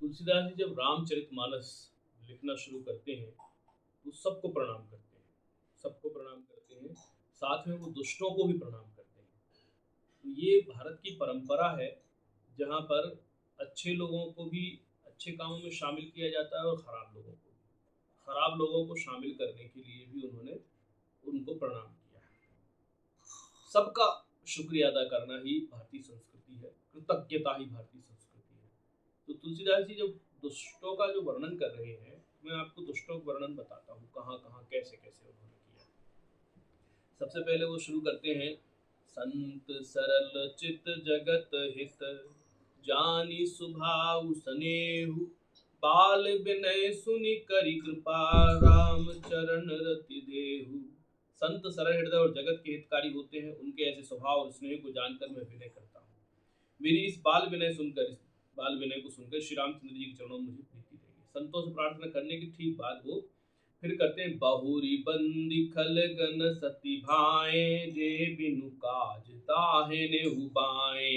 तुलसीदास जी जब रामचरितमानस लिखना शुरू करते हैं तो सबको प्रणाम करते हैं, सबको प्रणाम करते हैं, साथ में वो दुष्टों को भी प्रणाम करते हैं। तो ये भारत की परंपरा है जहाँ पर अच्छे लोगों को भी अच्छे कामों में शामिल किया जाता है और खराब लोगों को भी। खराब लोगों को शामिल करने के लिए भी उन्होंने उनको प्रणाम किया है। सबका शुक्रिया अदा करना ही भारतीय संस्कृति है, कृतज्ञता ही भारतीय संस्कृति है। तो तुलसीदास जी जब दुष्टों का जो वर्णन कर रहे हैं, मैं आपको दुष्टों का वर्णन बताता हूँ कहाँ कहाँ कैसे कैसे उन्होंने किया। सबसे पहले वो शुरू करते हैं, संत सरल चित जगत हित, जानी सुभाव सनेहु, बाल विनय सुनि करि कृपा, राम चरण रति देहु। संत सरल हृदय और जगत के हितकारी होते हैं, उनके ऐसे स्वभाव और स्नेह को जानकर मैं विनय करता हूँ। मेरी इस बाल विनय को सुनकर श्री रामचंद्र जी के चरणों में मुझे प्रीति देगी। संतों से प्रार्थना करने के ठीक बाद वो फिर करते हैं, बहुरी बंदी खल गन सती भाए, जे बिनु काज ताहे ने हुबाए,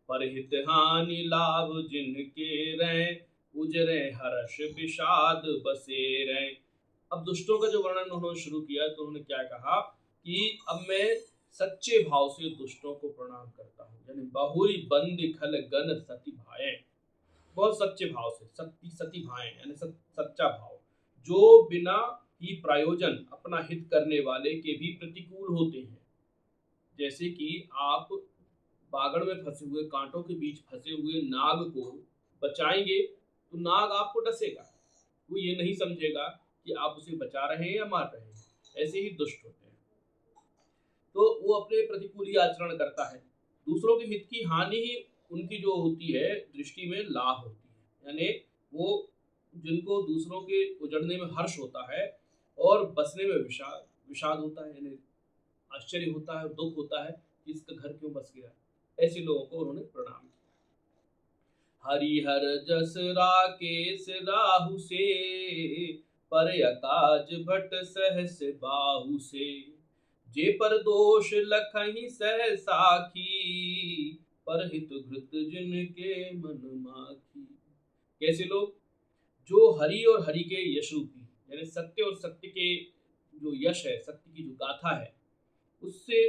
परहित हानि लाभ जिनके रहे, उजरे हर्ष विषाद बसे रहे। अब दुष्टों का जो वर्णन उन्होंने शुरू किया तो उन्होंने क्या कहा कि अब मैं सच्चे भाव से दुष्टों को प्रणाम करता हूँ। यानी बहुरी बंदी खल गन सती भाए, बहुत सच्चे भाव से, सती भाए यानी सच्चा भाव, जो बिना ही प्रायोजन अपना हित करने वाले के भी प्रतिकूल होते हैं। जैसे कि आप बागड़ में फंसे हुए, कांटों के बीच फंसे हुए नाग को बचाएंगे तो नाग आपको डसेगा, वो ये नहीं समझेगा कि आप उसे बचा रहे हैं या मार रहे हैं। ऐसे ही दुष्ट होते हैं, तो वो अपने प्रतिकूल ही आचरण करता है। दूसरों के हित की हानि ही उनकी जो होती है दृष्टि में लाभ होती है। यानी वो जिनको दूसरों के उजड़ने में हर्ष होता है और बसने में विषाद विषाद होता है, यानी आश्चर्य होता है, दुख होता है कि इसका घर क्यों बस गया, ऐसे लोगों को उन्होंने प्रणाम किया। हरिहर जस राकेश राहु से, पर अकाज भट सहस बाहु से, जे पर दोष लखहि सह साखी, पर हित घृत जिनके मन माखी। कैसे लोग, जो हरि और हरि के यश रूपी यानी सत्य और सत्य के जो यश है, सत्य की जो गाथा है, उससे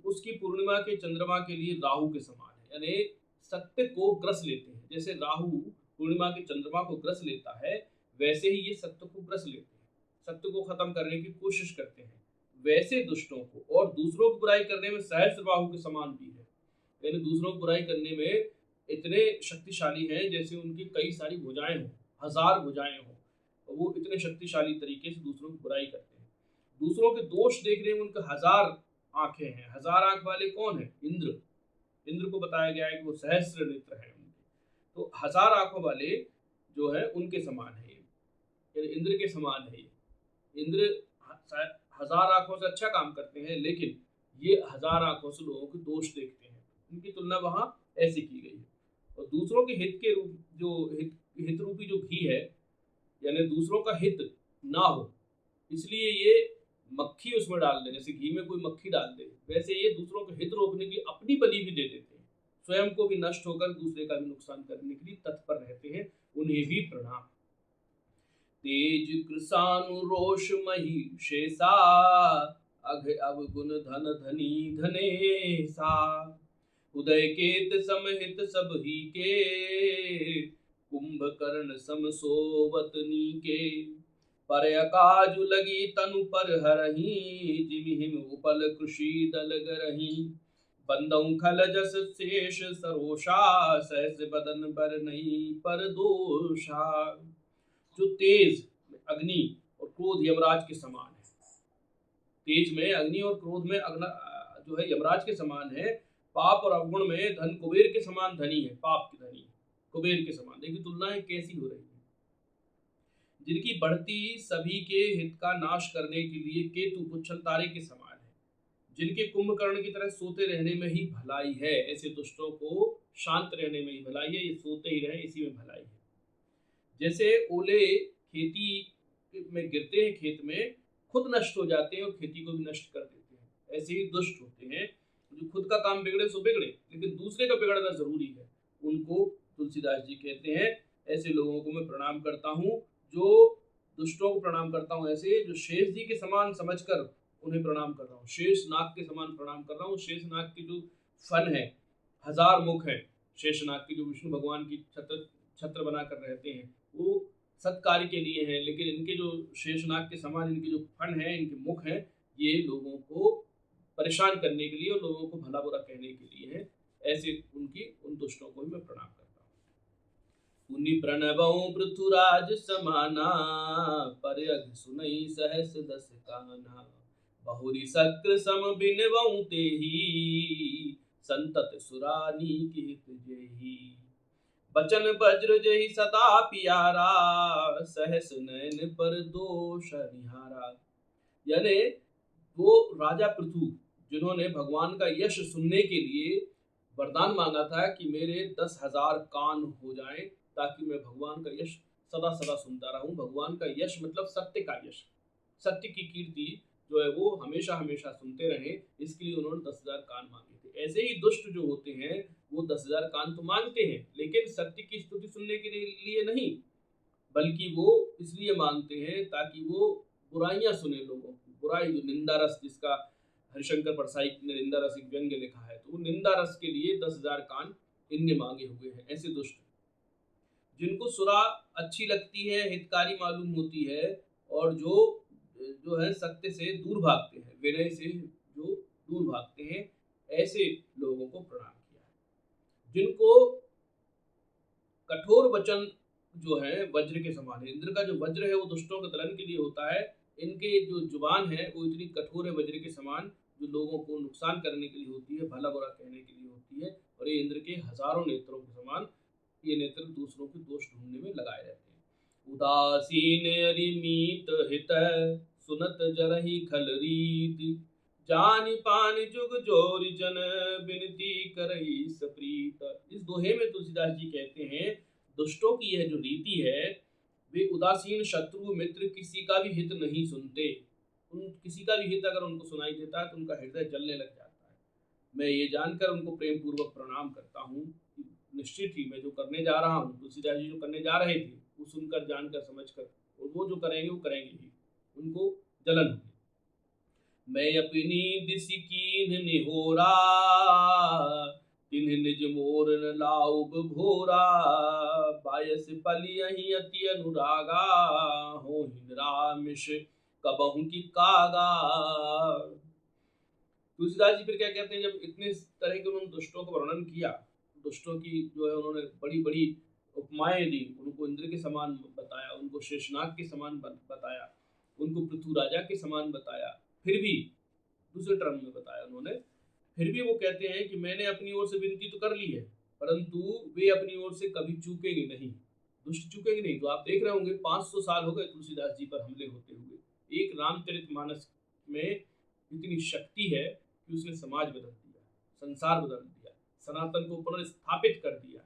उसकी पूर्णिमा के चंद्रमा के लिए राहु के समान है। यानी सत्य को ग्रस लेते हैं, जैसे राहु पूर्णिमा के चंद्रमा को ग्रस लेता है, वैसे ही ये सत्य को ग्रस लेते हैं, सत्य को खत्म करने की कोशिश करते हैं। वैसे दुष्टों को और दूसरों की बुराई करने में सहस्र बाहु के समान भी है। यानी दूसरों की बुराई करने में इतने शक्तिशाली हैं जैसे उनकी कई सारी भुजाएं हों, हजार भुजाएं हों, और वो इतने शक्तिशाली तरीके से दूसरों की बुराई करते हैं। दूसरों के दोष देखने में उनके हजार आंखें हैं। हजार आंख वाले कौन है? इंद्र। इंद्र को बताया गया है कि वो सहस्र नेत्र है उनके, तो हजार आंखों वाले जो है उनके समान है ये, यानी इंद्र के समान है ये। इंद्र हजार आंखों से अच्छा काम करते हैं, लेकिन ये हजार आंखों से लोगों के दोष देखते हैं। उनकी तुलना वहां ऐसे की गई है। और दूसरों के हित के रूप जो हित रूपी जो घी है, यानी दूसरों का हित ना हो, इसलिए ये मक्खी उसमें डाल दे, जैसे घी में कोई मक्खी डाल दे, वैसे ये दूसरों के हित रोकने की अपनी बलि भी दे देते हैं, स्वयं को भी नष्ट होकर दूसरे का भी नुकसान करने के लिए तत्पर रहते हैं। उन्हें भी प्रणाम। तेज कृषानु रोष मही शेषा, अघ अवगुण धन धनी धनेसा, उदय केत समहित सब ही के, कुंभकर्ण सम सोवतनी के, पर अकाजु लगी तनु पर हरही, जिमिहिम उपल कृषि दल गरही, बंदऊ खल जस शेष सरोषा, सहस बदन बर नहीं पर दोषा। जो तेज अग्नि और क्रोध यमराज के समान है, तेज में अग्नि और क्रोध में जो है यमराज के समान है। पाप और अवगुण में धन कुबेर के समान धनी है, पाप की धनी कुबेर के समान। देखिए तुलनाएं कैसी हो रही है। जिनकी बढ़ती सभी के हित का नाश करने के लिए केतु पुच्छल तारे के समान है, जिनके कुंभकर्ण की तरह सोते रहने में ही भलाई है, ऐसे दुष्टों को शांत रहने में ही भलाई है, ये सोते ही रहे इसी में भलाई है। जैसे ओले खेती में गिरते हैं, खेत में खुद नष्ट हो जाते हैं और खेती को भी नष्ट कर देते हैं, ऐसे ही दुष्ट होते हैं जो खुद का काम बिगड़े सो बिगड़े, लेकिन दूसरे का बिगड़ना जरूरी है। उनको तुलसीदास जी कहते हैं ऐसे लोगों को मैं प्रणाम करता हूँ। जो दुष्टों को प्रणाम करता हूँ, ऐसे जो शेष जी के समान समझकर उन्हें प्रणाम कर रहा हूँ, शेष नाग के समान प्रणाम कर रहा हूँ। शेष नाग के जो फन है, 1000 मुख है शेष नाग के, जो विष्णु भगवान की छत्र छत्र बनाकर रहते हैं, वो सत्कार्य के लिए हैं, लेकिन इनके जो शेषनाग के समान इनके जो फन है, इनके मुख हैं, ये लोगों को परेशान करने के लिए और लोगों को भला बुरा कहने के लिए है। ऐसे उन दुष्टों को भी मैं प्रणाम करता हूँ। पुनि प्रणवऊ पृथुराज समाना, परयग सुनई सहस दस काना। बहुरी शक्र सम बिनवऊ तेहि, संतत सुरानी की हित जेहि। बचन वज्र जहि सदा पियारा, सहस नयन पर दोष निहारा। यानी वो राजा पृथु, जिन्होंने भगवान का यश सुनने के लिए वरदान मांगा था कि मेरे 10,000 कान हो जाएं, ताकि मैं भगवान का यश सदा सदा सुनता रहूं। भगवान का यश मतलब सत्य का यश, सत्य की कीर्ति जो है वो हमेशा हमेशा सुनते रहे, इसके लिए उन्होंने 10,000 कान मांगे थे। ऐसे ही दुष्ट जो होते हैं वो 10,000 कान तो मांगते हैं, लेकिन सत्य की स्तुति सुनने के लिए नहीं, बल्कि वो इसलिए मांगते हैं ताकि वो बुराइयां सुने लोगों की, बुराई जो निंदा रस, जिसका हरिशंकर परसाई ने निंदा रस एक व्यंग्य लिखा है, तो वो निंदा रस के लिए 10,000 कान इनने मांगे हुए हैं। ऐसे दुष्ट जिनको सुरा अच्छी लगती है, हितकारी मालूम होती है, और जो जो है सत्य से दूर भागते हैं, विनय से जो दूर भागते हैं, ऐसे लोगों को प्रणाम किया है। जिनको कठोर वचन जो है वज्र के समान है, इंद्र का जो वज्र है वो दुष्टों के दलन के लिए होता है, इनके जो जुबान है वो इतनी कठोर है वज्र के समान, जो लोगों को नुकसान करने के लिए होती है, भला बुरा कहने के लिए होती है। और ये इंद्र के हजारों नेत्रों के समान, ये नेत्र दूसरों के दोष ढूंढने में लगाए रहते हैं। उदासीन अरिमीत हित, सुनत जरहि खल रीत। जान पान जुग जोर जन, बिनती करई सप्रीत। इस दोहे में तुलसीदास जी कहते हैं, दुष्टों की यह जो रीति है, वे उदासीन, शत्रु मित्र किसी का भी हित नहीं सुनते। किसी का भी हित अगर उनको सुनाई देता है तो उनका हृदय जलने लग जाता है। मैं ये जानकर उनको प्रेम पूर्वक प्रणाम करता हूँ। निश्चित ही मैं जो करने जा रहा हूँ, तुलसीदास जी जो करने जा रहे थे, वो सुनकर, जानकर, समझकर, और वो जो करेंगे वो करेंगे ही, उनको जलन होगी। मैं अपनी दिस कीन्ह निहोरा, तिन्ह निज मोर न लाउब भोरा। बायस पलियहि अति अनुरागा, होहिं रामिष कबहु की कागा। तुलसीदास जी फिर क्या कहते हैं, जब इतने तरह के उन्होंने दुष्टों का वर्णन किया, दुष्टों की जो है उन्होंने बड़ी बड़ी उपमाएं दी, उनको इंद्र के समान बताया, उनको शेषनाग के समान बताया, उनको पृथु राजा के समान बताया, फिर भी दूसरे टर्म में बताया उन्होंने, फिर भी वो कहते हैं कि मैंने अपनी ओर से विनती तो कर ली है, परंतु वे अपनी ओर से कभी चूकेंगे नहीं, दुष्ट चूकेंगे नहीं। तो आप देख रहे होंगे 500 साल हो गए तुलसीदास जी पर हमले होते हुए, एक रामचरितमानस में इतनी शक्ति है कि उसने समाज बदल दिया, संसार बदल दिया, सनातन को पुनर्स्थापित कर दिया।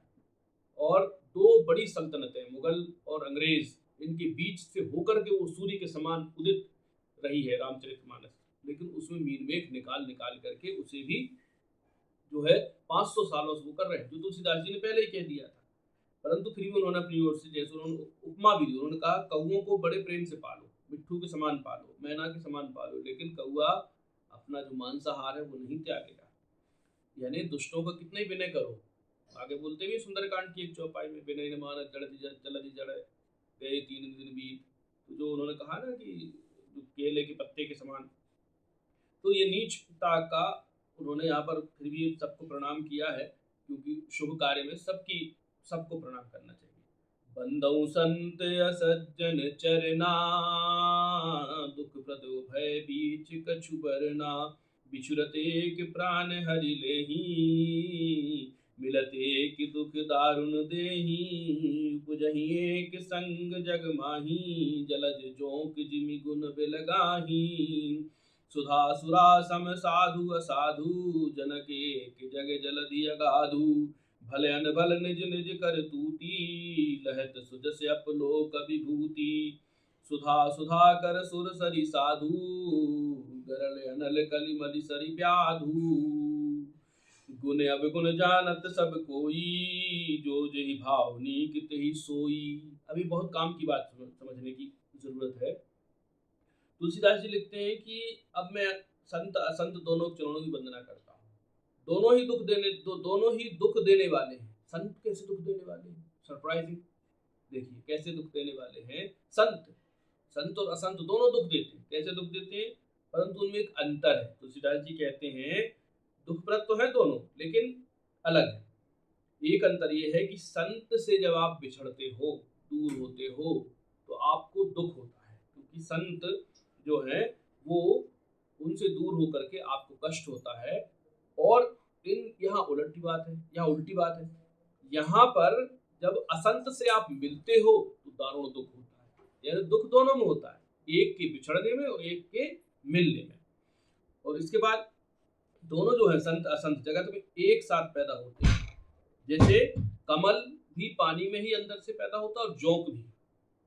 और दो बड़ी सल्तनतें, मुगल और अंग्रेज, इनके बीच से होकर के वो सूर्य के समान उदित रही है रामचरितमानस, लेकिन उसमें मीनमेख निकाल निकाल करके उसे भी जो है 500 सालों से वो कर रहे हैं, जो तुलसीदास जी ने पहले ही कह दिया था। परंतु फिर भी उन्होंने अपनी ओर से, जैसे उन्होंने उपमा भी दी, उन्होंने कहा कौओं को बड़े प्रेम से पालो, मिट्ठू के समान पालो, मैना के समान पालो, लेकिन कौआ अपना जो मांसाहार है वो नहीं त्यागेगा। यानी दुष्टों का कितना ही विनय करो। आगे बोलते भी सुंदरकांड की एक चौपाई में, विनय न मान जलधि जड़ गए 3 दिन बीत। तो जो उन्होंने कहा ना कि जो केले के पत्ते के समान, तो ये नीचता का उन्होंने यहाँ पर फिर भी सबको प्रणाम किया है, क्योंकि शुभ कार्य में सबको प्रणाम करना चाहिए। बंदौ संत असज्जन चरना, दुख प्रद भय बीच कछु बरना। बिछुरत एक प्राण हरि लेहि, मिलत एक दुख दारुण देहि। बुझहि एक संग जग माही, जलज जोंक जिमि गुण बिलगाही। सुधा सुरा सम साधु असाधु, जनक एक जग जलधि अगाधु। भले अनभल निज निज कर तूती, लहत सुजस अपलोक विभूति। सुधा सुधा कर सुर सरि साधु, गरल अनल कलि मलि सरि व्याधु। गुण अवगुण जानत सब कोई, जो जहि भाव नीक तिहि सोई। अभी बहुत काम की बात समझने की जरूरत है। तुलसीदास जी लिखते हैं कि अब मैं संत असंत दोनों चरणों की वंदना करता हूँ। दोनों ही दुख देने वाले हैं। संत कैसे दुख देने वाले हैं? सरप्राइजिंग। देखिए कैसे दुख देने वाले हैं संत। संत और असंत दोनों दुख देते हैं। कैसे दुख देते हैं? परंतु उनमें एक अंतर है। तुलसीदास जी कहते हैं दुखप्रद तो है दोनों, लेकिन अलग है। एक अंतर ये है कि संत से जब आप बिछड़ते हो, दूर होते हो, तो आपको दुख होता है, क्योंकि संत जो है वो उनसे दूर होकर के आपको कष्ट होता है। और यहाँ उलटी बात है, यहाँ उल्टी बात है। यहाँ पर जब असंत से आप मिलते हो तो दारुण दुख होता है। यानी दुख दोनों में होता है, एक के बिछड़ने में और एक के मिलने में। और इसके बाद दोनों जो है संत असंत जगत में एक साथ पैदा होते हैं। जैसे कमल भी पानी में ही अंदर से पैदा होता है, और जोंक भी।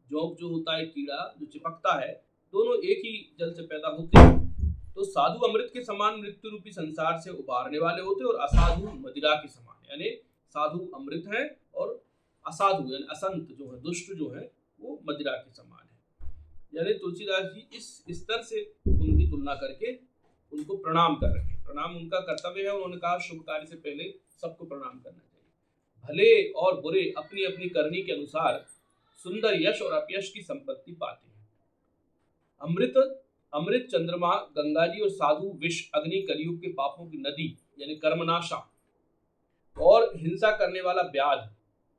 जोंक जो होता है कीड़ा जो चिपकता है, दोनों एक ही जल से पैदा होते हैं। तो साधु अमृत के समान मृत्यु रूपी संसार से उबारने वाले होते हैं, और असाधु मदिरा के समान। यानी साधु अमृत है और असाधु यानी असंत जो है, दुष्ट जो है, वो मदिरा के समान है। यानी तुलसीदास जी इस स्तर से उनकी तुलना करके उनको प्रणाम कर रहे हैं। प्रणाम उनका कर्तव्य है। उन्होंने कहा शुभ कार्य से पहले सबको प्रणाम करना चाहिए। भले और बुरे अपनी अपनी करनी के अनुसार सुंदर यश और अपयश की संपत्ति पाते हैं। अमृत चंद्रमा गंगा जी और साधु विष अग्नि कलयुग के पापों की नदी यानी कर्मनाशा और हिंसा करने वाला व्याध,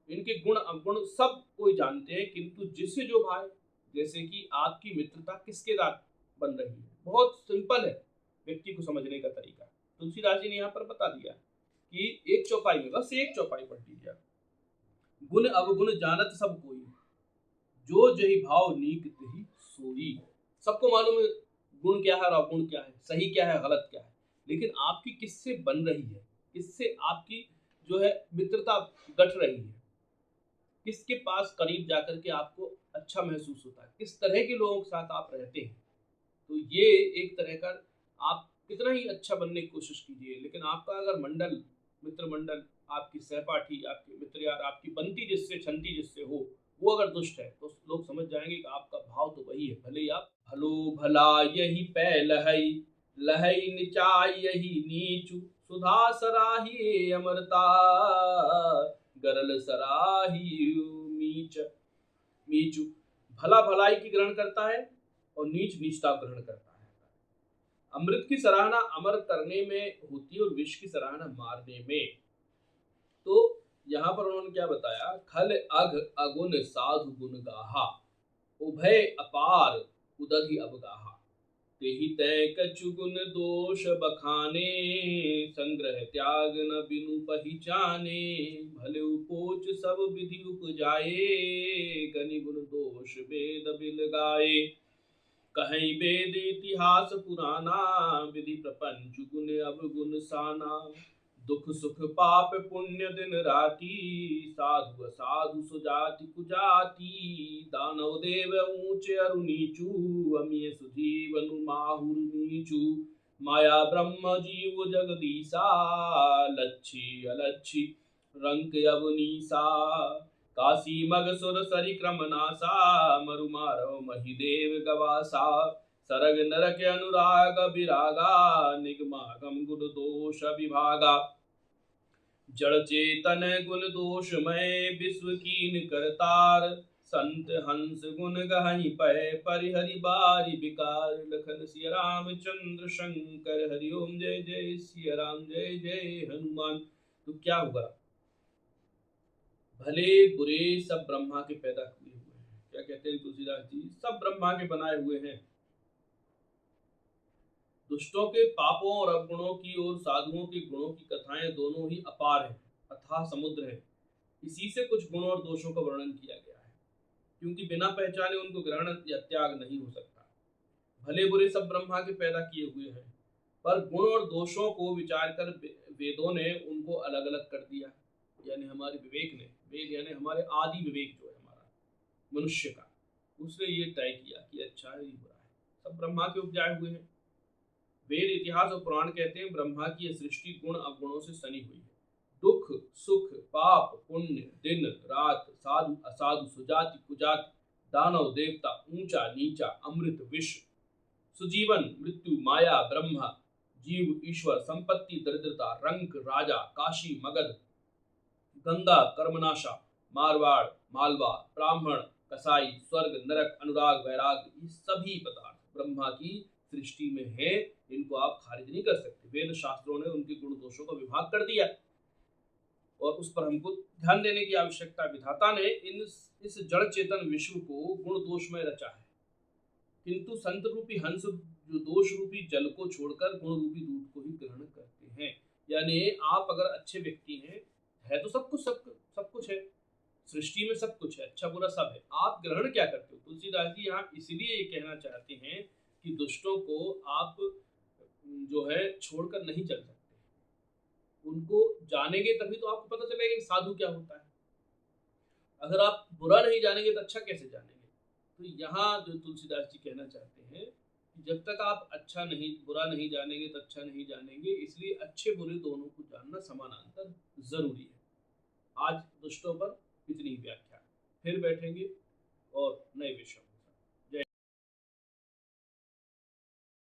इनके गुण अवगुण सब कोई जानते हैं, किंतु जिसे जो भाई, जैसे कि आपकी मित्रता किसके साथ बन रही है। बहुत सिंपल है व्यक्ति को समझने का तरीका। तुलसीदास जी ने यहाँ पर बता दिया कि एक चौपाई में, बस एक चौपाई पढ़ लीजिए। गुण अवगुण जानत सब कोई, जो जही भाव नीक तिहि सोई। सबको मालूम है गुण क्या है और अवगुण क्या है, सही क्या है, गलत क्या है। लेकिन आपकी किससे बन रही है, किससे आपकी जो है मित्रता गठ रही है, किसके पास करीब जाकर के आपको अच्छा महसूस होता है, किस तरह के लोगों के साथ आप रहते हैं। तो ये एक तरह का, आप कितना ही अच्छा बनने की कोशिश कीजिए, लेकिन आपका अगर मंडल, मित्र मंडल, आपकी सहपाठी, आपके मित्र यार, आपकी बनती जिससे छंती जिससे हो, वो अगर दुष्ट है, तो लोग समझ जाएंगे कि आपका भाव तो वही है। भले ही आप भलो भला यही पै लहई, लहई निचाई यही नीचू, सुधा सराही अमरता, गरल सराही मीच मीचू। भला भलाई की ग्रहण करता है और नीच नीचता ग्रहण करता है। अमृत की सराहना अमर करने में होती है और विष की सराहना मारने में। तो यहाँ पर उन्होंने क्या बताया, खल अघ अगुण साधु गुण गाहा, उभय अपार उदधि अवगाहा, तेहि तय कछु गुण दोष बखाने, संग्रह त्याग न बिनु पहिचाने, भले उपोच सब विधि उपजाए, गनि गुण दोष वेद बिल गाए, कहीं वेद इतिहास पुराना, विधि प्रपंच गुण अवगुण साना, दुख सुख पाप पुण्य दिन राती, साधु असाधु सुजाति कुजाति, दानव देव ऊंचे अरु नीचू, अमीय सुजीवनु माहुर नीचू, माया ब्रह्म जीव जगदीसा, लच्छी अलच्छी रंक अवनीसा, काशी मग सुर सरि क्रम नासा, मरु मारव महिदेव गवासा, सरग नरक अनुराग विरागा, निगमागम गुण दोष विभागा, जड़ चेतन गुण दोषमय विश्व कीन करतार, संत हंस गुण गहई पै परिहरि बारी विकार, लखन सिया राम चंद्र शंकर, हरिओम जय जय सिया राम जय जय हनुमान। तो क्या हुआ, भले बुरे सब ब्रह्मा के पैदा हुए हैं। क्या कहते हैं तुलसीदास जी, सब ब्रह्मा के बनाए हुए हैं। दुष्टों के पापों और अवगुणों की और साधुओं के गुणों की कथाएं दोनों ही अपार हैं, अथाह समुद्र है। इसी से कुछ गुणों और दोषों का वर्णन किया गया है, क्योंकि बिना पहचाने उनको ग्रहण या त्याग नहीं हो सकता। भले बुरे सब ब्रह्मा के पैदा किए हुए हैं, पर गुण और दोषों को विचार कर वेदों ने उनको अलग अलग कर दिया। यानी हमारे विवेक ने, वेद यानी हमारे आदि विवेक जो है हमारा मनुष्य का, उसने ये तय किया कि अच्छा है ये बुरा है। सब ब्रह्मा के उपजाए हुए हैं। वेद, इतिहास और पुराण कहते हैं ब्रह्मा की यह सृष्टि गुण अवगुणों से सनी हुई है। दुख सुख, पाप पुण्य, दिन रात, साधु असाधु, सुजाति कुजाति, दानव देवता, ऊंचा नीचा, अमृत विष, सुजीवन मृत्यु, माया ब्रह्मा, जीव ईश्वर, संपत्ति दरिद्रता, रंक राजा, काशी मगध, गंगा कर्मनाशा, मारवाड़ मालवा, ब्राह्मण कसाई, स्वर्ग नरक, अनुराग वैराग, ये सभी पदार्थ ब्रह्मा की सृष्टि में है। इनको आप खारिज नहीं कर सकते। वेद शास्त्रों ने उनके गुण दोषों का विभाग कर दिया और उस पर हमको ध्यान देने की आवश्यकता। विधाता ने इस जड़ चेतन विश्व को गुण दोष में रचा है, किंतु संत रूपी हंस जो दोष रूपी जल को छोड़कर गुण रूपी दूध को ही ग्रहण करते हैं। यानी आप अगर अच्छे व्यक्ति हैं, है तो सब कुछ है, सृष्टि में सब कुछ है, अच्छा बुरा सब है, आप ग्रहण क्या करते हो? तुलसीदास जी यहाँ इसलिए ये कहना चाहते हैं कि दुष्टों को आप जो है छोड़कर नहीं चल सकते, उनको जानेंगे तभी तो आपको पता चलेगा कि साधु क्या होता है। अगर आप बुरा नहीं जानेंगे तो अच्छा कैसे जानेंगे? तो यहाँ जो तुलसीदास जी कहना चाहते हैं कि जब तक आप अच्छा नहीं बुरा नहीं जानेंगे तो अच्छा नहीं जानेंगे, इसलिए अच्छे बुरे दोनों को जानना समानांतर जरूरी है। आज दुष्टों पर इतनी व्याख्या, फिर बैठेंगे और नए विषयों